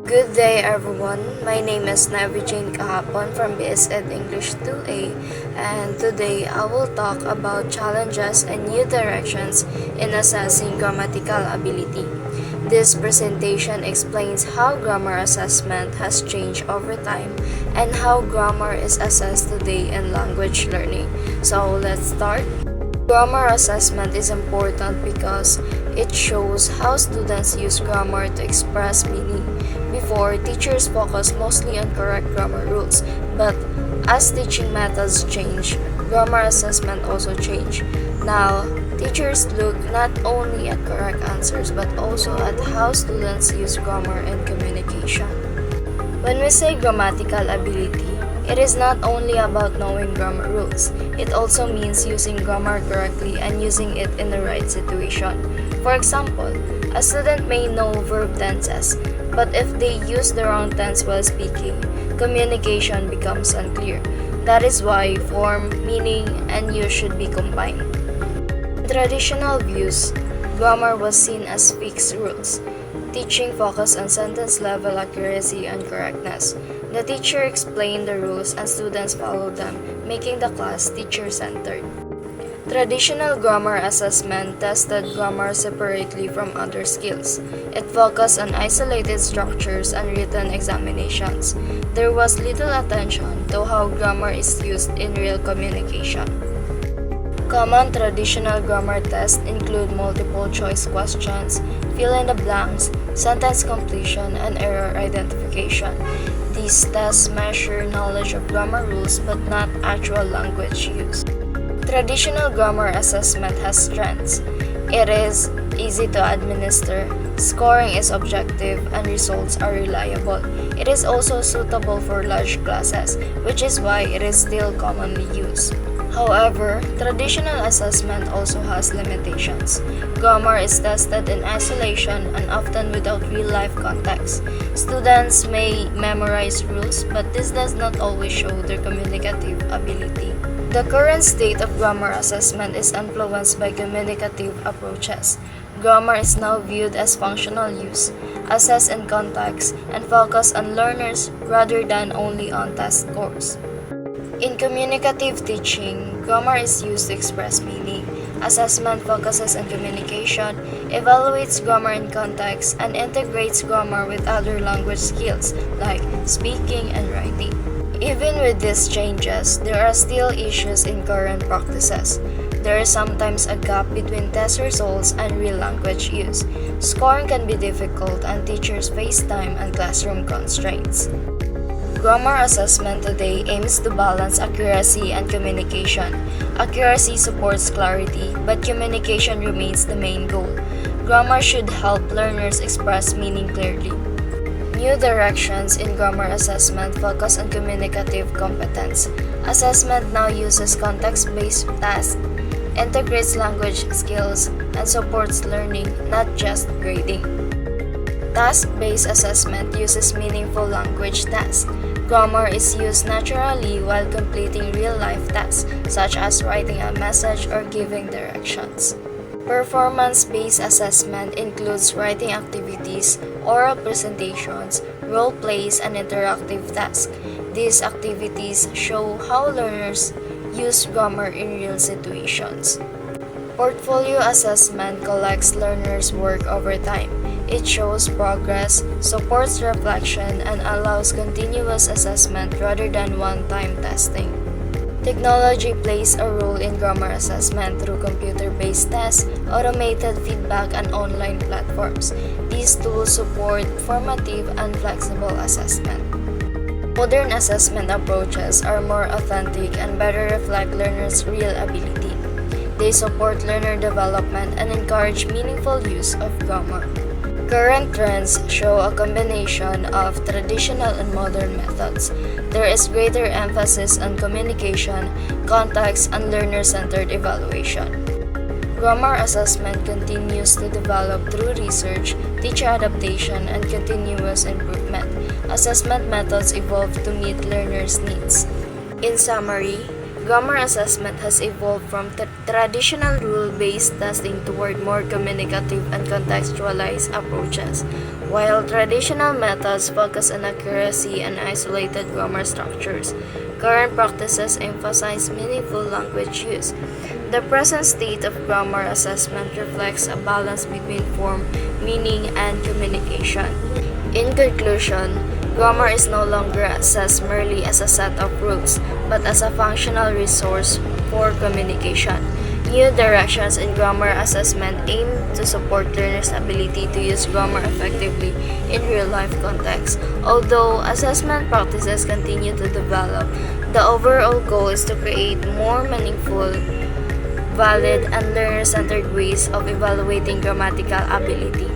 Good day everyone, my name is Navijane Kahapon from BSED English 2A, and today I will talk about challenges and new directions in assessing grammatical ability. This presentation explains how grammar assessment has changed over time and how grammar is assessed today in language learning. So let's start. Grammar assessment is important because it shows how students use grammar to express meaning. Before, teachers focused mostly on correct grammar rules, but as teaching methods change, grammar assessment also changed. Now, teachers look not only at correct answers but also at how students use grammar in communication. When we say grammatical ability, it is not only about knowing grammar rules. It also means using grammar correctly and using it in the right situation. For example, a student may know verb tenses, but if they use the wrong tense while speaking, communication becomes unclear. That is why form, meaning, and use should be combined. In traditional views, grammar was seen as fixed rules. Teaching focused on sentence level accuracy and correctness. The teacher explained the rules and students followed them, making the class teacher-centered. Traditional grammar assessment tested grammar separately from other skills. It focused on isolated structures and written examinations. There was little attention to how grammar is used in real communication. Common traditional grammar tests include multiple choice questions, fill in the blanks, sentence completion, and error identification. These tests measure knowledge of grammar rules but not actual language use. Traditional grammar assessment has strengths. It is easy to administer, scoring is objective, and results are reliable. It is also suitable for large classes, which is why it is still commonly used. However, traditional assessment also has limitations. Grammar is tested in isolation and often without real-life context. Students may memorize rules, but this does not always show their communicative ability. The current state of grammar assessment is influenced by communicative approaches. Grammar is now viewed as functional use, assessed in context, and focused on learners rather than only on test scores. In communicative teaching, grammar is used to express meaning. Assessment focuses on communication, evaluates grammar in context, and integrates grammar with other language skills like speaking and writing. Even with these changes, there are still issues in current practices. There is sometimes a gap between test results and real language use. Scoring can be difficult and teachers face time and classroom constraints. Grammar assessment today aims to balance accuracy and communication. Accuracy supports clarity, but communication remains the main goal. Grammar should help learners express meaning clearly. New directions in grammar assessment focus on communicative competence. Assessment now uses context-based tasks, integrates language skills, and supports learning, not just grading. Task-based assessment uses meaningful language tasks. Grammar is used naturally while completing real-life tasks, such as writing a message or giving directions. Performance-based assessment includes writing activities, oral presentations, role plays, and interactive tasks. These activities show how learners use grammar in real situations. Portfolio assessment collects learners' work over time. It shows progress, supports reflection, and allows continuous assessment rather than one-time testing. Technology plays a role in grammar assessment through computer-based tests, automated feedback, and online platforms. These tools support formative and flexible assessment. Modern assessment approaches are more authentic and better reflect learners' real ability. They support learner development and encourage meaningful use of grammar. Current trends show a combination of traditional and modern methods. There is greater emphasis on communication, context, and learner-centered evaluation. Grammar assessment continues to develop through research, teacher adaptation, and continuous improvement. Assessment methods evolve to meet learners' needs. In summary, Grammar assessment has evolved from traditional rule-based testing toward more communicative and contextualized approaches. While traditional methods focus on accuracy and isolated grammar structures, current practices emphasize meaningful language use. The present state of grammar assessment reflects a balance between form, meaning, and communication. In conclusion, grammar is no longer assessed merely as a set of rules, but as a functional resource for communication. New directions in grammar assessment aim to support learners' ability to use grammar effectively in real-life contexts. Although assessment practices continue to develop, the overall goal is to create more meaningful, valid, and learner-centered ways of evaluating grammatical ability.